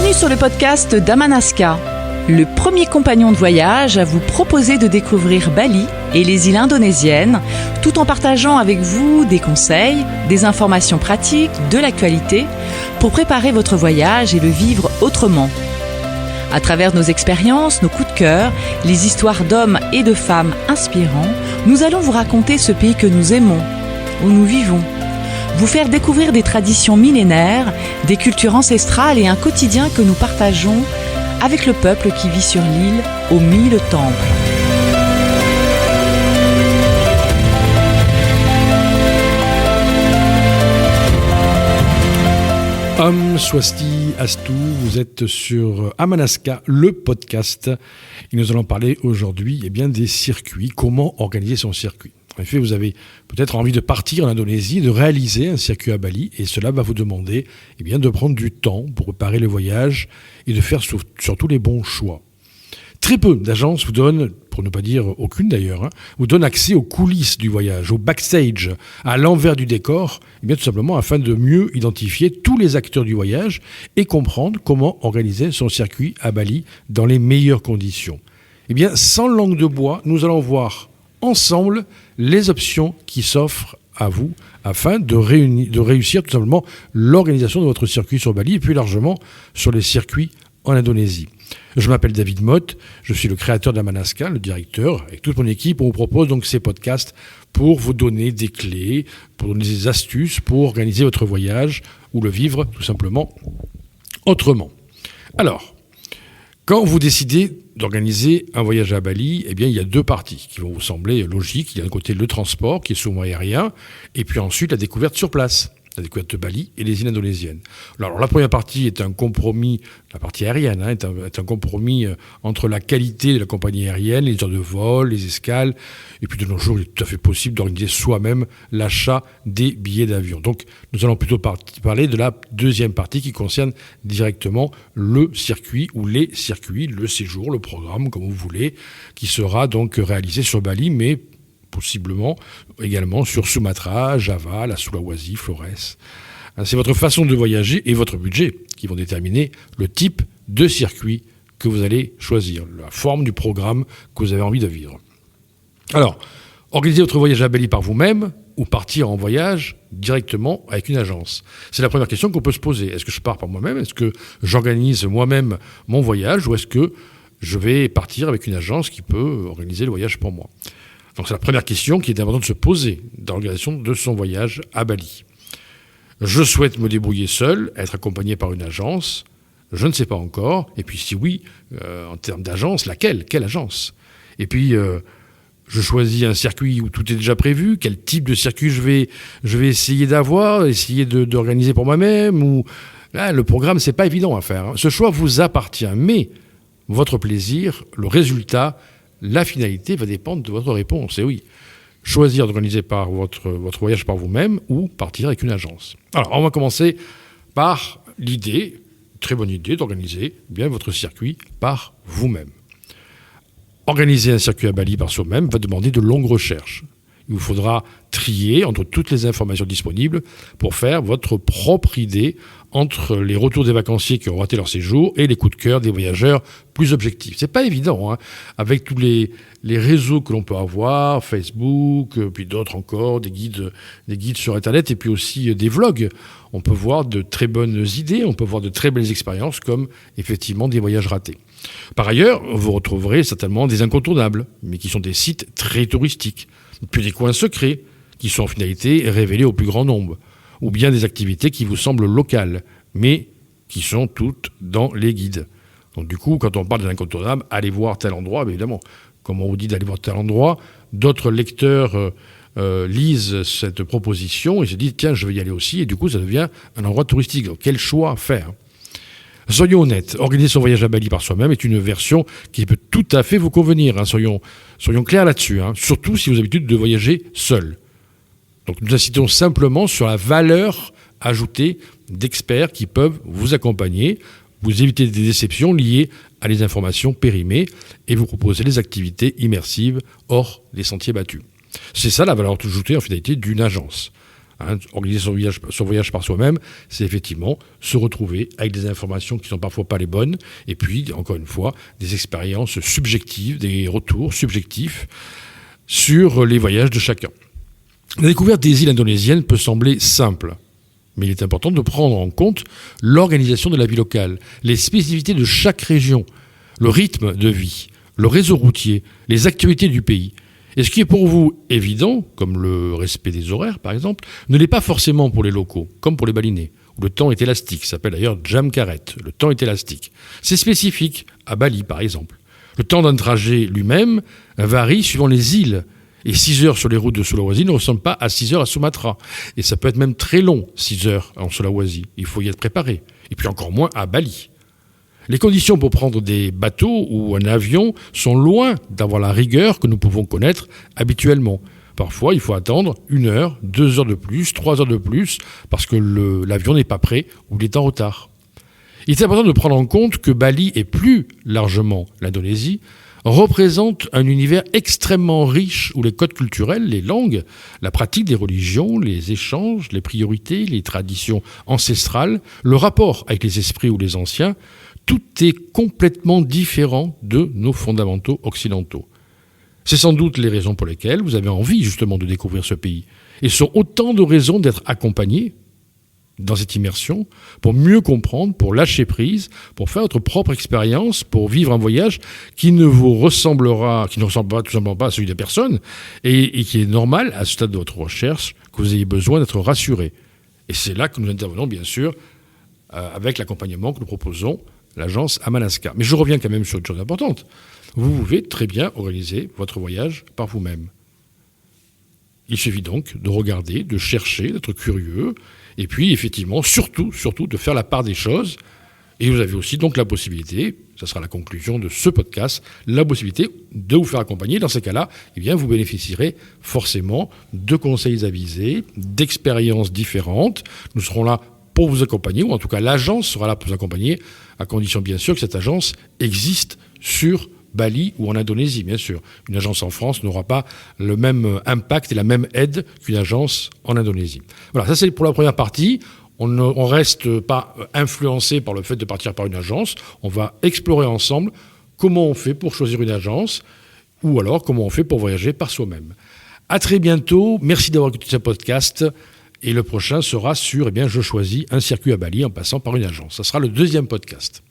Bienvenue sur le podcast d'Amanaska, le premier compagnon de voyage à vous proposer de découvrir Bali et les îles indonésiennes, tout en partageant avec vous des conseils, des informations pratiques, de l'actualité, pour préparer votre voyage et le vivre autrement. À travers nos expériences, nos coups de cœur, les histoires d'hommes et de femmes inspirants, nous allons vous raconter ce pays que nous aimons, où nous vivons. Vous faire découvrir des traditions millénaires, des cultures ancestrales et un quotidien que nous partageons avec le peuple qui vit sur l'île aux 1000 temples. Om Swasti Astu, vous êtes sur Amanaska, le podcast. Et nous allons parler aujourd'hui des circuits, comment organiser son circuit. En effet, vous avez peut-être envie de partir en Indonésie, de réaliser un circuit à Bali, et cela va vous demander de prendre du temps pour préparer le voyage et de faire surtout les bons choix. Très peu d'agences vous donnent, pour ne pas dire aucune d'ailleurs, vous donnent accès aux coulisses du voyage, au backstage, à l'envers du décor, tout simplement afin de mieux identifier tous les acteurs du voyage et comprendre comment organiser son circuit à Bali dans les meilleures conditions. Sans langue de bois, nous allons voir ensemble les options qui s'offrent à vous afin de réussir tout simplement l'organisation de votre circuit sur Bali et plus largement sur les circuits en Indonésie. Je m'appelle David Motte, je suis le créateur d'Amanaska, le directeur. Avec toute mon équipe, on vous propose donc ces podcasts pour vous donner des clés, pour donner des astuces pour organiser votre voyage ou le vivre tout simplement autrement. Alors, quand vous décidez d'organiser un voyage à Bali, il y a deux parties qui vont vous sembler logiques. Il y a d'un côté le transport, qui est souvent aérien, et puis ensuite la découverte sur place, la découverte de Bali et les îles indonésiennes. Alors la première partie est un compromis, la partie aérienne est un compromis entre la qualité de la compagnie aérienne, les heures de vol, les escales, et puis de nos jours, il est tout à fait possible d'organiser soi-même l'achat des billets d'avion. Donc nous allons plutôt parler de la deuxième partie qui concerne directement le circuit ou les circuits, le séjour, le programme, comme vous voulez, qui sera donc réalisé sur Bali, mais possiblement également sur Sumatra, Java, la Sulawesi, Flores. C'est votre façon de voyager et votre budget qui vont déterminer le type de circuit que vous allez choisir, la forme du programme que vous avez envie de vivre. Alors, organiser votre voyage à Bali par vous-même ou partir en voyage directement avec une agence. C'est la première question qu'on peut se poser. Est-ce que je pars par moi-même ? Est-ce que j'organise moi-même mon voyage ? Ou est-ce que je vais partir avec une agence qui peut organiser le voyage pour moi ? Donc c'est la première question qui est importante de se poser dans l'organisation de son voyage à Bali. Je souhaite me débrouiller seul, être accompagné par une agence. Je ne sais pas encore. Et puis si oui, en termes d'agence, laquelle ? Quelle agence ? Et puis je choisis un circuit où tout est déjà prévu. Quel type de circuit je vais essayer d'avoir, essayer d'organiser pour moi-même ou... Là, le programme, c'est pas évident à faire. Ce choix vous appartient, mais votre plaisir, le résultat, la finalité va dépendre de votre réponse. Et oui, choisir d'organiser par votre voyage par vous-même ou partir avec une agence. Alors, on va commencer par l'idée, très bonne idée, d'organiser votre circuit par vous-même. Organiser un circuit à Bali par soi-même va demander de longues recherches. Il vous faudra trier entre toutes les informations disponibles pour faire votre propre idée entre les retours des vacanciers qui ont raté leur séjour et les coups de cœur des voyageurs plus objectifs. C'est pas évident, avec tous les réseaux que l'on peut avoir, Facebook, puis d'autres encore, des guides sur Internet et puis aussi des vlogs. On peut voir de très bonnes idées, on peut voir de très belles expériences comme effectivement des voyages ratés. Par ailleurs, vous retrouverez certainement des incontournables, mais qui sont des sites très touristiques, puis des coins secrets qui sont en finalité révélés au plus grand nombre, ou bien des activités qui vous semblent locales, mais qui sont toutes dans les guides. Donc du coup, quand on parle d'incontournable, allez voir tel endroit, évidemment, comme on vous dit d'aller voir tel endroit, d'autres lecteurs lisent cette proposition et se disent « tiens, je vais y aller aussi », et du coup, ça devient un endroit touristique. Donc quel choix faire ? Soyons honnêtes, organiser son voyage à Bali par soi-même est une version qui peut tout à fait vous convenir. Soyons clairs là-dessus, surtout si vous avez l'habitude de voyager seul. Donc nous insistons simplement sur la valeur ajoutée d'experts qui peuvent vous accompagner, vous éviter des déceptions liées à les informations périmées et vous proposer des activités immersives hors des sentiers battus. C'est ça la valeur ajoutée en finalité d'une agence. Organiser son voyage par soi-même, c'est effectivement se retrouver avec des informations qui ne sont parfois pas les bonnes, et puis, encore une fois, des expériences subjectives, des retours subjectifs sur les voyages de chacun. La découverte des îles indonésiennes peut sembler simple, mais il est important de prendre en compte l'organisation de la vie locale, les spécificités de chaque région, le rythme de vie, le réseau routier, les actualités du pays. Et ce qui est pour vous évident, comme le respect des horaires par exemple, ne l'est pas forcément pour les locaux, comme pour les Balinais, où le temps est élastique, ça s'appelle d'ailleurs jam karet, le temps est élastique. C'est spécifique, à Bali par exemple. Le temps d'un trajet lui-même varie suivant les îles. Et 6 heures sur les routes de Sulawesi ne ressemblent pas à 6 heures à Sumatra. Et ça peut être même très long, 6 heures en Sulawesi. Il faut y être préparé. Et puis encore moins à Bali. Les conditions pour prendre des bateaux ou un avion sont loin d'avoir la rigueur que nous pouvons connaître habituellement. Parfois, il faut attendre 1 heure, 2 heures de plus, 3 heures de plus, parce que l'avion n'est pas prêt ou il est en retard. Il est important de prendre en compte que Bali, et plus largement l'Indonésie, représente un univers extrêmement riche où les codes culturels, les langues, la pratique des religions, les échanges, les priorités, les traditions ancestrales, le rapport avec les esprits ou les anciens, tout est complètement différent de nos fondamentaux occidentaux. C'est sans doute les raisons pour lesquelles vous avez envie justement de découvrir ce pays. Et ce sont autant de raisons d'être accompagné dans cette immersion pour mieux comprendre, pour lâcher prise, pour faire votre propre expérience, pour vivre un voyage qui ne ressemble pas tout simplement pas à celui de personne et qui est normal à ce stade de votre recherche que vous ayez besoin d'être rassuré. Et c'est là que nous intervenons bien sûr avec l'accompagnement que nous proposons, l'agence Amanaska. Mais je reviens quand même sur une chose importante. Vous pouvez très bien organiser votre voyage par vous-même. Il suffit donc de regarder, de chercher, d'être curieux, et puis effectivement, surtout, de faire la part des choses. Et vous avez aussi donc la possibilité, ça sera la conclusion de ce podcast, la possibilité de vous faire accompagner. Dans ces cas-là, eh bien, vous bénéficierez forcément de conseils avisés, d'expériences différentes. Nous serons là pour vous accompagner, ou en tout cas l'agence sera là pour vous accompagner, à condition bien sûr que cette agence existe sur Bali ou en Indonésie, bien sûr. Une agence en France n'aura pas le même impact et la même aide qu'une agence en Indonésie. Voilà, ça c'est pour la première partie. On ne reste pas influencé par le fait de partir par une agence. On va explorer ensemble comment on fait pour choisir une agence ou alors comment on fait pour voyager par soi-même. À très bientôt. Merci d'avoir écouté ce podcast. Et le prochain sera sur, je choisis un circuit à Bali en passant par une agence. Ça sera le 2e podcast.